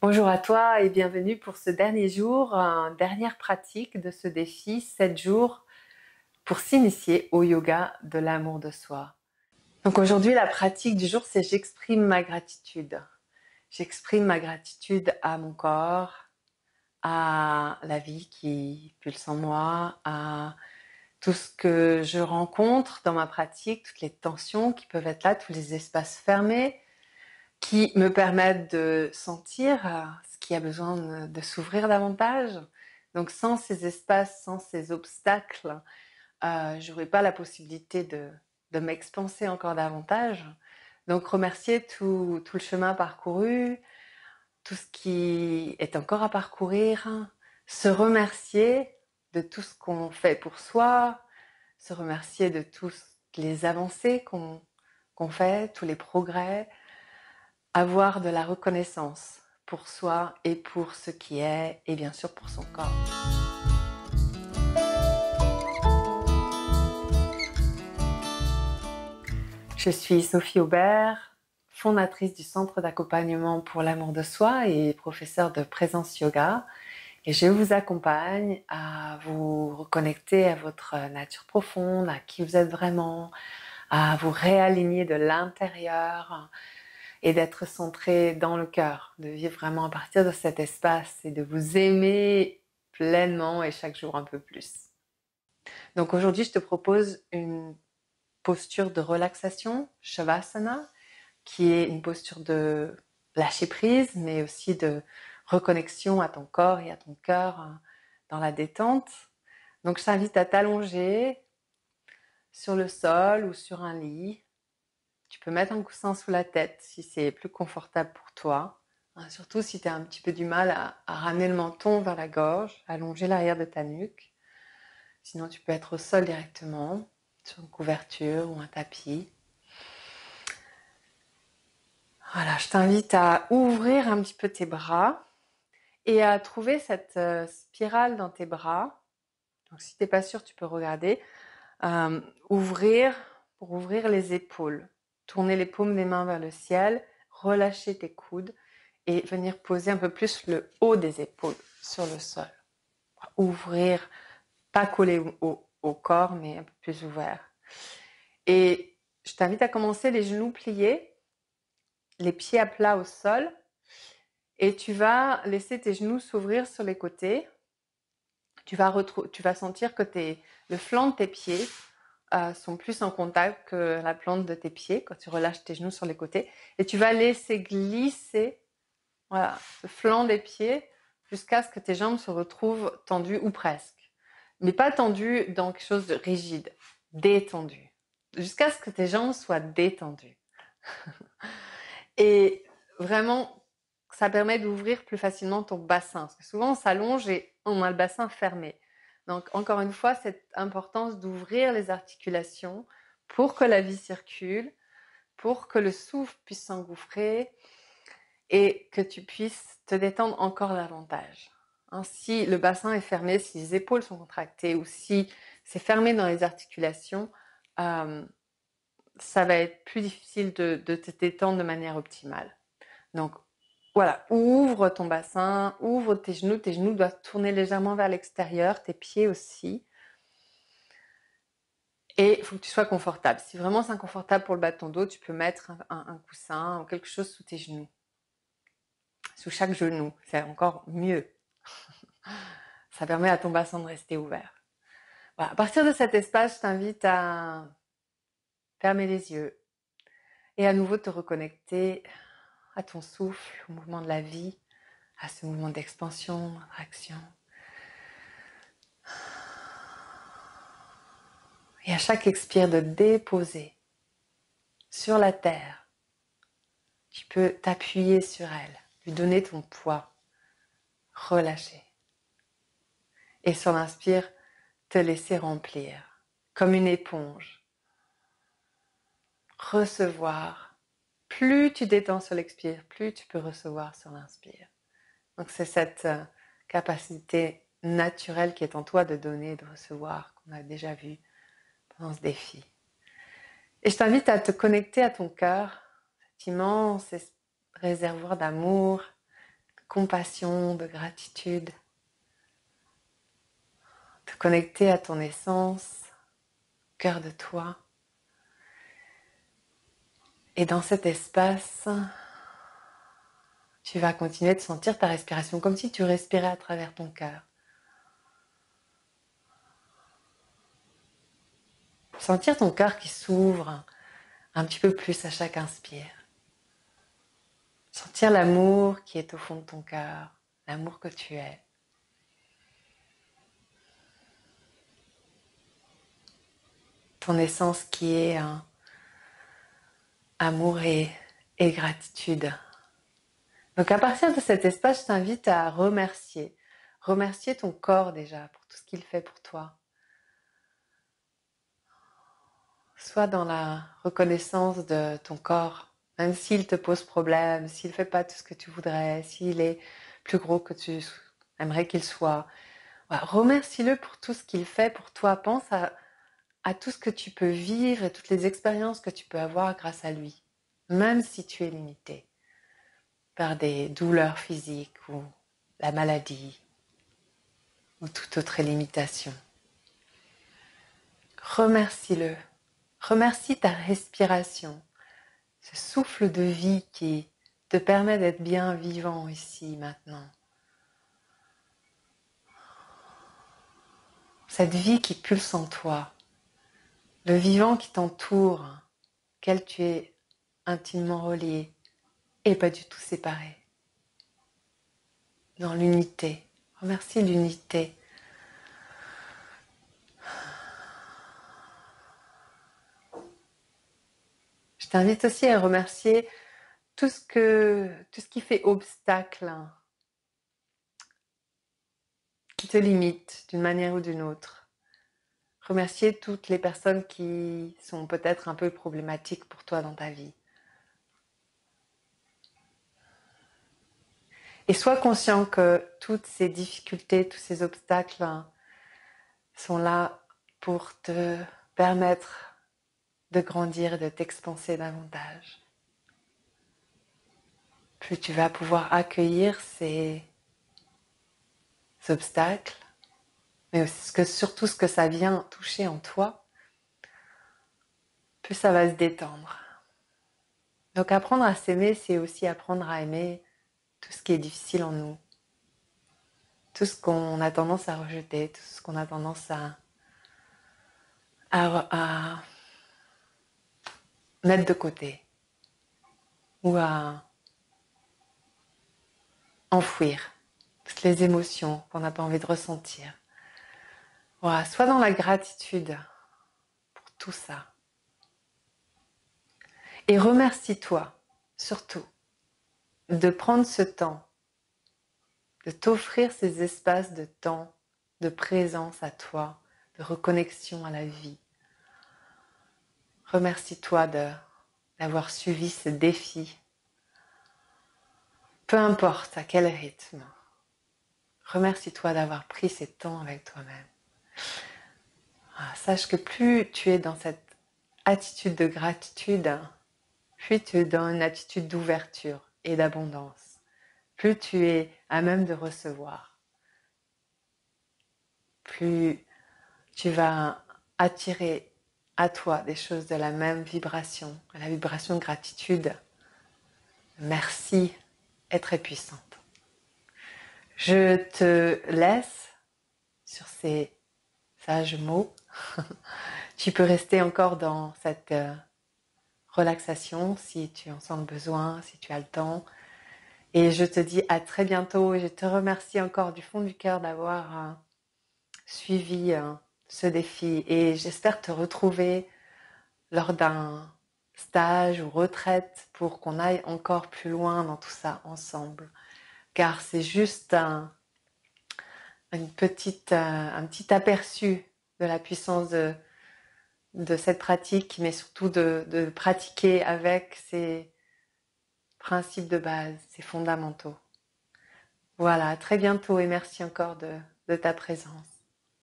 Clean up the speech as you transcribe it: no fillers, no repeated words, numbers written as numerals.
Bonjour à toi et bienvenue pour ce dernier jour, dernière pratique de ce défi 7 jours pour s'initier au yoga de l'amour de soi. Donc aujourd'hui, la pratique du jour, c'est j'exprime ma gratitude. J'exprime ma gratitude à mon corps, à la vie qui pulse en moi, à tout ce que je rencontre dans ma pratique, toutes les tensions qui peuvent être là, tous les espaces fermés, qui me permettent de sentir ce qui a besoin de s'ouvrir davantage. Donc sans ces espaces, sans ces obstacles, j'aurais pas la possibilité de m'expanser encore davantage. Donc remercier tout le chemin parcouru, tout ce qui est encore à parcourir, se remercier de tout ce qu'on fait pour soi, se remercier de toutes les avancées qu'on fait, tous les progrès, avoir de la reconnaissance pour soi et pour ce qui est, et bien sûr pour son corps. Je suis Sophie Aubert, fondatrice du Centre d'accompagnement pour l'amour de soi et professeure de présence yoga. Et je vous accompagne à vous reconnecter à votre nature profonde, à qui vous êtes vraiment, à vous réaligner de l'intérieur et d'être centré dans le cœur, de vivre vraiment à partir de cet espace et de vous aimer pleinement et chaque jour un peu plus. Donc aujourd'hui, je te propose une posture de relaxation, Shavasana, qui est une posture de lâcher prise, mais aussi de reconnexion à ton corps et à ton cœur dans la détente. Donc je t'invite à t'allonger sur le sol ou sur un lit. Tu peux mettre un coussin sous la tête si c'est plus confortable pour toi. Surtout si tu as un petit peu du mal à ramener le menton vers la gorge, allonger l'arrière de ta nuque. Sinon tu peux être au sol directement, sur une couverture ou un tapis. Voilà, je t'invite à ouvrir un petit peu tes bras et à trouver cette spirale dans tes bras. Donc si tu n'es pas sûr, tu peux regarder. Ouvrir pour ouvrir les épaules. Tourner les paumes des mains vers le ciel, relâcher tes coudes et venir poser un peu plus le haut des épaules sur le sol. Ouvrir, pas coller au corps, mais un peu plus ouvert. Et je t'invite à commencer les genoux pliés, les pieds à plat au sol. Et tu vas laisser tes genoux s'ouvrir sur les côtés. Tu vas sentir que le flanc de tes pieds sont plus en contact que la plante de tes pieds quand tu relâches tes genoux sur les côtés. Et tu vas laisser glisser le flanc des pieds jusqu'à ce que tes jambes se retrouvent tendues ou presque. Mais pas tendues dans quelque chose de rigide, détendues. Jusqu'à ce que tes jambes soient détendues. Et vraiment, ça permet d'ouvrir plus facilement ton bassin. Parce que souvent, on s'allonge et on a le bassin fermé. Donc, encore une fois, cette importance d'ouvrir les articulations pour que la vie circule, pour que le souffle puisse s'engouffrer et que tu puisses te détendre encore davantage. Si le bassin est fermé, si les épaules sont contractées ou si c'est fermé dans les articulations, ça va être plus difficile de te détendre de manière optimale. Donc voilà, ouvre ton bassin, ouvre tes genoux doivent tourner légèrement vers l'extérieur, tes pieds aussi. Et il faut que tu sois confortable. Si vraiment c'est inconfortable pour le bas de ton dos, tu peux mettre un coussin ou quelque chose sous tes genoux. Sous chaque genou, c'est encore mieux. Ça permet à ton bassin de rester ouvert. Voilà. À partir de cet espace, je t'invite à fermer les yeux et à nouveau te reconnecter à ton souffle, au mouvement de la vie, à ce mouvement d'expansion, d'action. Et à chaque expire de déposer sur la terre. Tu peux t'appuyer sur elle, lui donner ton poids, relâcher. Et sur l'inspire, te laisser remplir comme une éponge. Recevoir. Plus tu détends sur l'expire, plus tu peux recevoir sur l'inspire. Donc c'est cette capacité naturelle qui est en toi de donner et de recevoir qu'on a déjà vu pendant ce défi. Et je t'invite à te connecter à ton cœur, cet immense réservoir d'amour compassion, de gratitude. Te connecter à ton essence, au cœur de toi. Et dans cet espace, tu vas continuer de sentir ta respiration comme si tu respirais à travers ton cœur. Sentir ton cœur qui s'ouvre un petit peu plus à chaque inspire. Sentir l'amour qui est au fond de ton cœur, l'amour que tu es. Ton essence qui est amour et gratitude. Donc à partir de cet espace, je t'invite à remercier. Remercier ton corps déjà pour tout ce qu'il fait pour toi. Sois dans la reconnaissance de ton corps, même s'il te pose problème, s'il ne fait pas tout ce que tu voudrais, s'il est plus gros que tu aimerais qu'il soit. Voilà, remercie-le pour tout ce qu'il fait pour toi. Pense à tout ce que tu peux vivre et toutes les expériences que tu peux avoir grâce à lui, même si tu es limité par des douleurs physiques ou la maladie ou toute autre limitation. Remercie-le. Remercie ta respiration, ce souffle de vie qui te permet d'être bien vivant ici, maintenant. Cette vie qui pulse en toi, le vivant qui t'entoure, auquel tu es intimement relié et pas du tout séparé. Dans l'unité. Remercie l'unité. Je t'invite aussi à remercier tout ce qui fait obstacle, qui te limite d'une manière ou d'une autre. Remercier toutes les personnes qui sont peut-être un peu problématiques pour toi dans ta vie. Et sois conscient que toutes ces difficultés, tous ces obstacles sont là pour te permettre de grandir et de t'expanser davantage. Plus tu vas pouvoir accueillir ces obstacles, mais aussi surtout ce que ça vient toucher en toi, plus ça va se détendre. Donc apprendre à s'aimer, c'est aussi apprendre à aimer tout ce qui est difficile en nous. Tout ce qu'on a tendance à rejeter, tout ce qu'on a tendance à mettre de côté ou à enfouir toutes les émotions qu'on n'a pas envie de ressentir. Voilà, sois dans la gratitude pour tout ça. Et remercie-toi, surtout, de prendre ce temps, de t'offrir ces espaces de temps, de présence à toi, de reconnexion à la vie. Remercie-toi d'avoir suivi ce défi, peu importe à quel rythme. Remercie-toi d'avoir pris ces temps avec toi-même. Sache que plus tu es dans cette attitude de gratitude, plus tu es dans une attitude d'ouverture et d'abondance. Plus tu es à même de recevoir. Plus tu vas attirer à toi des choses de la même vibration, la vibration de gratitude. Merci est très puissante. Je te laisse sur ces sages mots. Tu peux rester encore dans cette relaxation si tu en sens le besoin, si tu as le temps. Et je te dis à très bientôt et je te remercie encore du fond du cœur d'avoir suivi ce défi et j'espère te retrouver lors d'un stage ou retraite pour qu'on aille encore plus loin dans tout ça ensemble. Car c'est juste un petit aperçu de la puissance de cette pratique, mais surtout de pratiquer avec ces principes de base, ces fondamentaux. Voilà, à très bientôt et merci encore de ta présence.